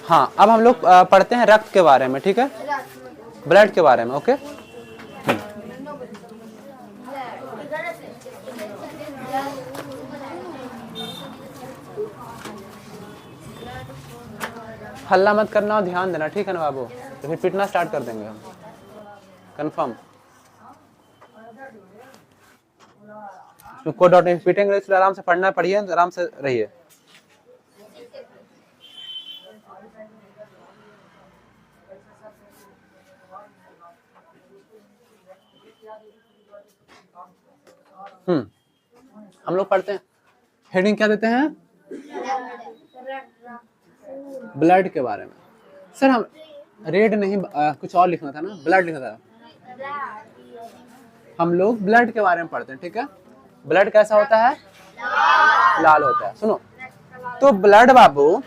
हाँ, अब हम लोग पढ़ते हैं रक्त के बारे में, ठीक है, ब्लड के बारे में। ओके, हल्ला मत करना और ध्यान देना, ठीक है ना बाबू? तो फिर पिटना स्टार्ट कर देंगे हम, कंफर्म। कोड डॉट पीटेंगे, इसलिए आराम से पढ़ना, पढ़िए, आराम से रहिए। हम लोग पढ़ते हैं, हेडिंग क्या देते हैं? ब्लड के बारे में। सर हम रेड नहीं, कुछ और लिखना था ना, ब्लड लिखना था। हम लोग ब्लड के बारे में पढ़ते हैं, ठीक है। ब्लड कैसा होता है? लाल होता है। सुनो, तो ब्लड बाबू,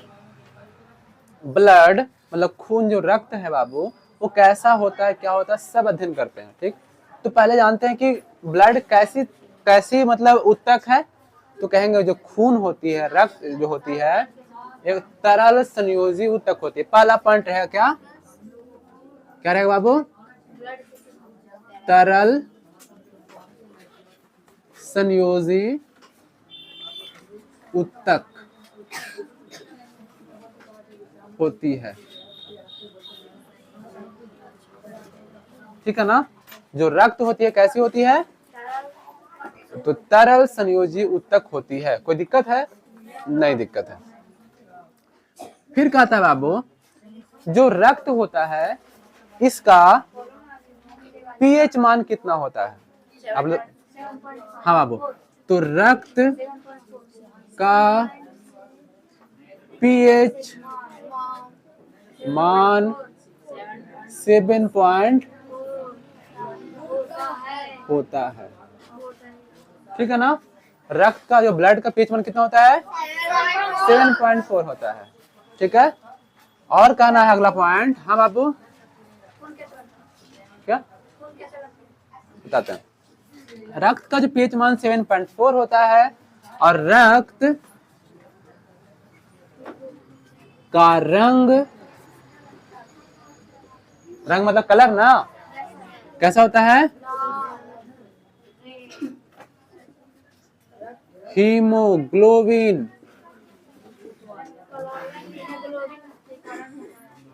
ब्लड मतलब खून, जो रक्त है बाबू, वो कैसा होता है, क्या होता है, सब अध्ययन करते हैं, ठीक। तो पहले जानते हैं कि ब्लड कैसी मतलब उत्तक है। तो कहेंगे जो खून होती है, रक्त जो होती है, एक तरल संयोजी उत्तक होती है। पहला पॉइंट रहेगा क्या रहेगा बाबू? तरल संयोजी उत्तक होती है, ठीक है ना। जो रक्त होती है कैसी होती है? तो तरल संयोजी उत्तक होती है। कोई दिक्कत है? नहीं दिक्कत है। फिर कहता है बाबू, जो रक्त होता है इसका पीएच मान कितना होता है? आप लोग, हाँ बाबू, तो रक्त का पीएच मान 7 पॉइंट होता है, ठीक है ना। रक्त का, जो ब्लड का पीएच मान कितना होता है? 7.4 होता है, ठीक है। और कहना है अगला पॉइंट। हाँ बाबू, क्या बताते हैं? रक्त का जो पीएच मान 7.4 होता है, और रक्त का रंग मतलब कलर ना, कैसा होता है? हीमोग्लोबिन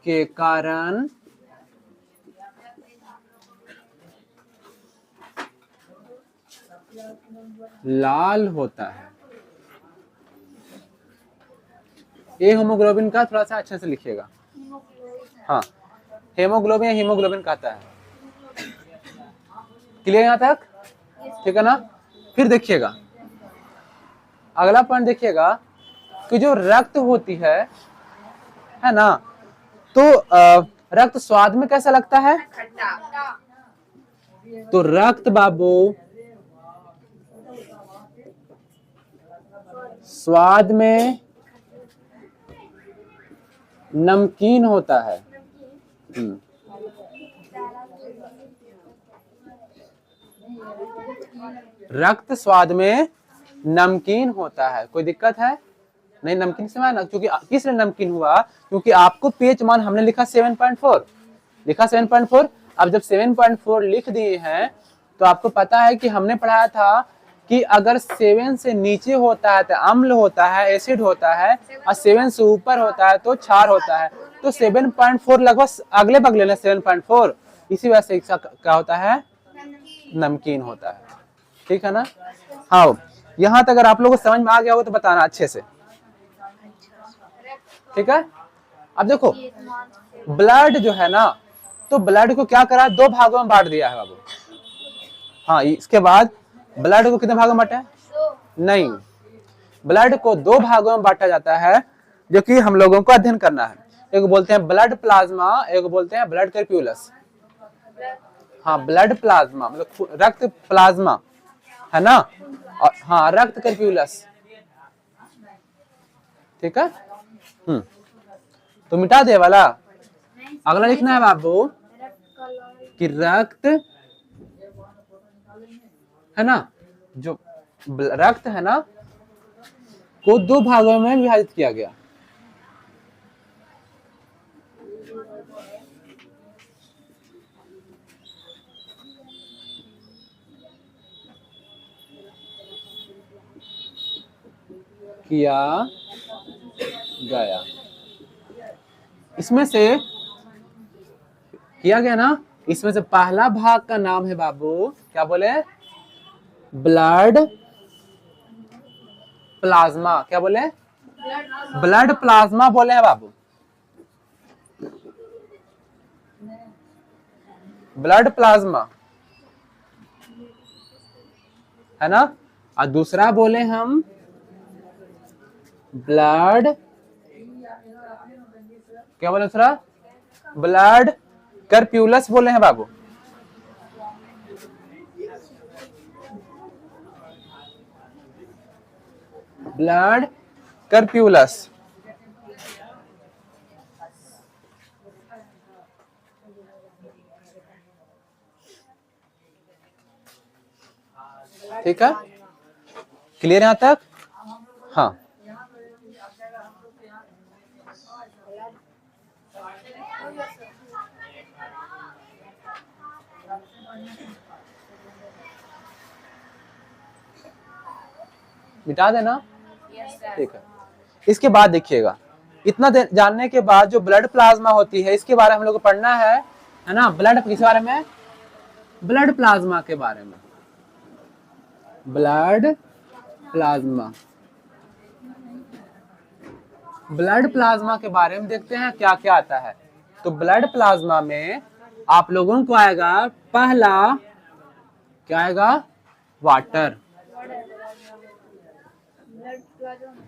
के कारण लाल होता है। ये हीमोग्लोबिन का थोड़ा सा अच्छे से लिखिएगा। हाँ, हेमोग्लोबिन या हीमोग्लोबिन कहता है। क्लियर यहाँ तक? ठीक है ना। फिर देखिएगा अगला पॉइंट, देखिएगा कि जो रक्त होती है ना, तो रक्त स्वाद में कैसा लगता है? तो रक्त बाबू स्वाद में नमकीन होता है। रक्त स्वाद में नमकीन होता है। कोई दिक्कत है? नहीं, नमकीन से ना, क्योंकि किस लिए नमकीन हुआ? क्योंकि आपको पीएच मान हमने लिखा 7.4, लिखा 7.4। अब जब 7.4 लिख दिए हैं तो आपको पता है कि हमने पढ़ाया था कि अगर 7 से नीचे होता है तो अम्ल होता है, एसिड होता है, और 7 से ऊपर होता है तो क्षार होता है। तो 7.4 लगभग अगले बगले में 7.4, इसी वजह से क्या होता है? नमकीन होता है, ठीक है ना। हाँ, यहाँ तक अगर आप लोगों को समझ में आ गया हो तो बताना अच्छे से, ठीक है। अब देखो ब्लड जो है ना, तो ब्लड को क्या करा? 2 भागों में बांट दिया है बाबू। हाँ, इसके बाद ब्लड को कितने भागों में बांटा है? नहीं, ब्लड को 2 भागों में बांटा जाता है, जो कि हम लोगों को अध्ययन करना है। एक बोलते हैं ब्लड प्लाज्मा, एक बोलते हैं ब्लड कैप्यूलस। हाँ, ब्लड प्लाज्मा मतलब रक्त प्लाज्मा है ना, और हाँ रक्त कर्प्यूलस, ठीक है। तो मिटा दे वाला, अगला लिखना है बाबू कि रक्त है ना, जो रक्त है ना को दो भागों में विभाजित किया गया। किया गया, इसमें से किया गया ना, इसमें से पहला भाग का नाम है बाबू, क्या बोले, ब्लड प्लाज्मा। क्या बोले, ब्लड प्लाज्मा बोले हैं बाबू, ब्लड प्लाज्मा है ना। और दूसरा बोले हम ब्लड, क्या बोले दूसरा, ब्लड कर्प्यूलस बोले हैं बाबू। ब्लड कर्प्यूलस, ठीक है, क्लियर यहां तक। हाँ मिटा देना, ठीक है। इसके बाद देखिएगा, इतना जानने के बाद जो ब्लड प्लाज्मा होती है इसके बारे में हम लोग को पढ़ना है ना। ब्लड किस बारे में, ब्लड प्लाज्मा के बारे में, ब्लड प्लाज्मा, ब्लड प्लाज्मा के बारे में देखते हैं क्या क्या आता है। तो ब्लड प्लाज्मा में आप लोगों को आएगा पहला, क्या आएगा, वाटर,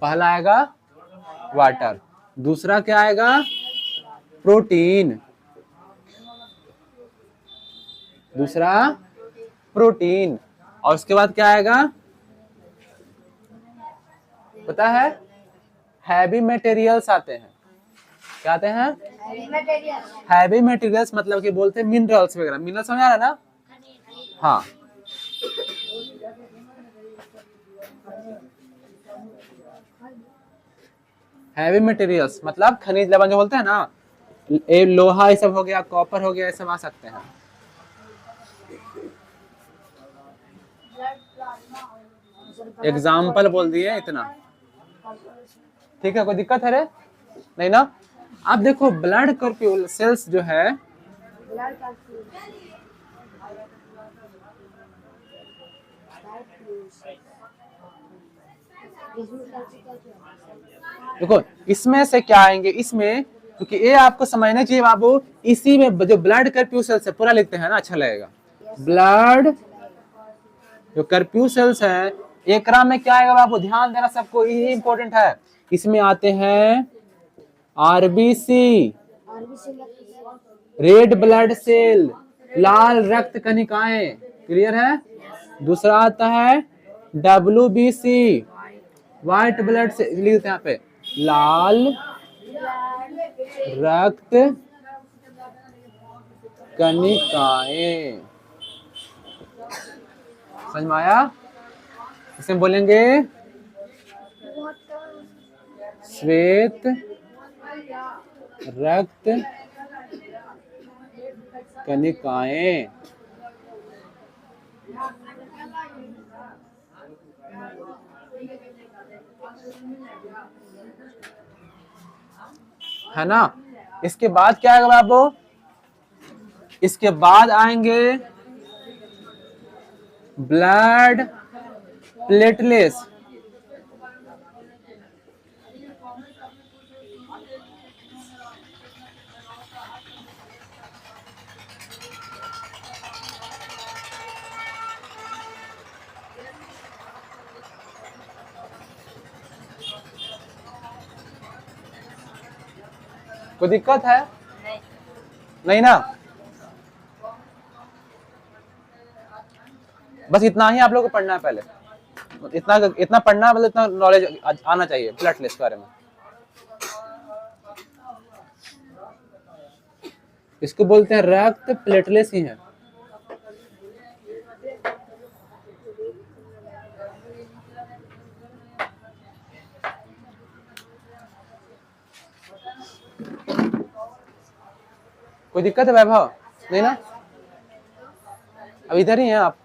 पहला आएगा वाटर। दूसरा क्या आएगा, प्रोटीन, दूसरा प्रोटीन। और उसके बाद क्या आएगा, पता है, हैवी मटेरियल्स आते हैं। क्या आते हैं, हैवी मटेरियल्स, मतलब कि बोलते हैं मिनरल्स वगैरह। मिनरल्स समझ आ रहा है ना, हाँ। हैवी मटेरियल्स मतलब खनिज लवण जो बोलते हैं ना, लोहा ये सब हो गया, कॉपर हो गया, ये सब आ सकते हैं। एग्जाम्पल बोल दिए इतना, ठीक है, कोई दिक्कत है रे, नहीं ना। अब देखो ब्लड कर्प्यूल सेल्स जो है, देखो इसमें से क्या आएंगे, इसमें क्योंकि ये आपको समझना चाहिए बाबू, इसी में जो ब्लड कर्प्यूसेल्स है पूरा लिखते हैं ना, अच्छा लगेगा। ब्लड जो कर्प्यूसेल्स है, एकरा में क्या आएगा बाबू, ध्यान देना सबको, ये इंपॉर्टेंट है। इसमें आते हैं आरबीसी, रेड ब्लड सेल, लाल रक्त कणिकाएं, क्लियर है। दूसरा आता है WBC, व्हाइट ब्लड से, लिख देते हैं यहाँ पे, लाल रक्त कणिकाएं, समझ में आया। इसे बोलेंगे श्वेत रक्त कणिकाएं, है ना। इसके बाद क्या आएगा बाबू, इसके बाद आएंगे ब्लड प्लेटलेट्स, कोई दिक्कत है, नहीं ना। बस इतना ही आप लोग को पढ़ना है पहले। इतना इतना पढ़ना, मतलब इतना नॉलेज आना चाहिए प्लेटलेट्स के बारे में। इसको बोलते हैं रक्त प्लेटलेट्स ही है। कोई दिक्कत है वैभव? नहीं ना, अब इधर ही हैं आप,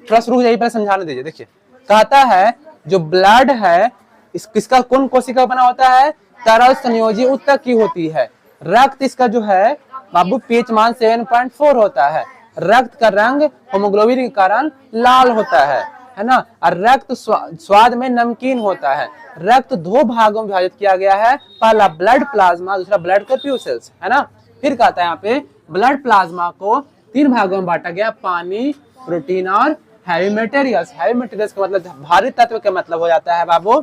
थोड़ा रुक जाइए, पहले समझाने दीजिए। देखिए कहता है जो ब्लड है इस किसका, कौन कोशिका बना होता है? तरल संयोजी ऊतक की होती है। रक्त इसका जो है बाबू पीएच मान 7.4 होता है। रक्त का रंग हेमोग्लोबिन के कारण लाल होता है ना। और रक्त स्वाद में नमकीन होता है। रक्त दो भागों में विभाजित किया गया है, पहला ब्लड प्लाज्मा, दूसरा ब्लड कॉर्प्यूसेल्स, है ना। फिर कहता है यहाँ पे ब्लड प्लाज्मा को 3 भागों में बांटा गया, पानी, प्रोटीन और हैवी मटेरियल्स। हैवी मटेरियल्स का मतलब भारी तत्व का मतलब हो जाता है बाबू,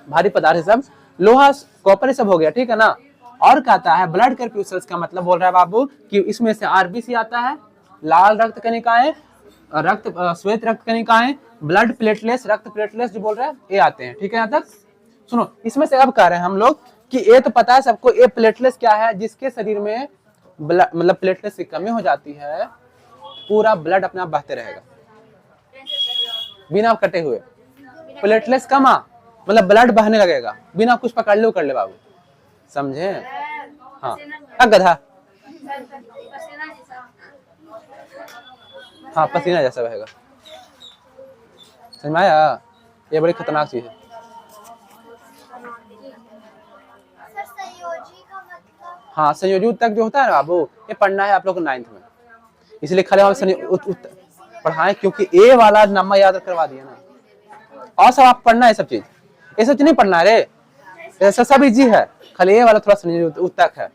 भारी पदार्थ सब, लोहा, कॉपर सब हो गया, ठीक है ना। और कहता है ब्लड कॉर्प्यूसेल्स का मतलब बोल रहा है बाबू कि इसमें से आरबीसी आता है, लाल रक्त कणिकाएं, रक्त श्वेत रक्त कणिकाएं, ब्लड प्लेटलेट्स, रक्त प्लेटलेट्स जो बोल रहा है ये आते हैं, ठीक है। यहाँ तक सुनो, इसमें से अब कह रहे हैं हम लोग कि ये तो पता है सबको, ये प्लेटलेट्स क्या है? जिसके शरीर में मतलब प्लेटलेट्स की कमी हो जाती है, पूरा ब्लड अपने आप बहते रहेगा बिना कटे हुए। प्लेटलेट्स कमा मतलब ब्लड बहने लगेगा बिना कुछ पकड़ ले कर ले बाबू, समझे? हाँ गधा, हाँ पसीना जैसा बहेगा, समझ में आया? ये बड़ी खतरनाक चीज है। हाँ संयोजी ऊतक जो होता है ना बाबू, ये पढ़ना है आप लोग को 9th में, इसलिए खाली हम पढ़ाएं क्योंकि ए वाला नंबर याद करवा दिया ना, और सब आप पढ़ना है सब चीज, ये सब नहीं पढ़ना रे, ऐसा सब इजी है, खाली ए वाला थोड़ा संयोजी ऊतक है।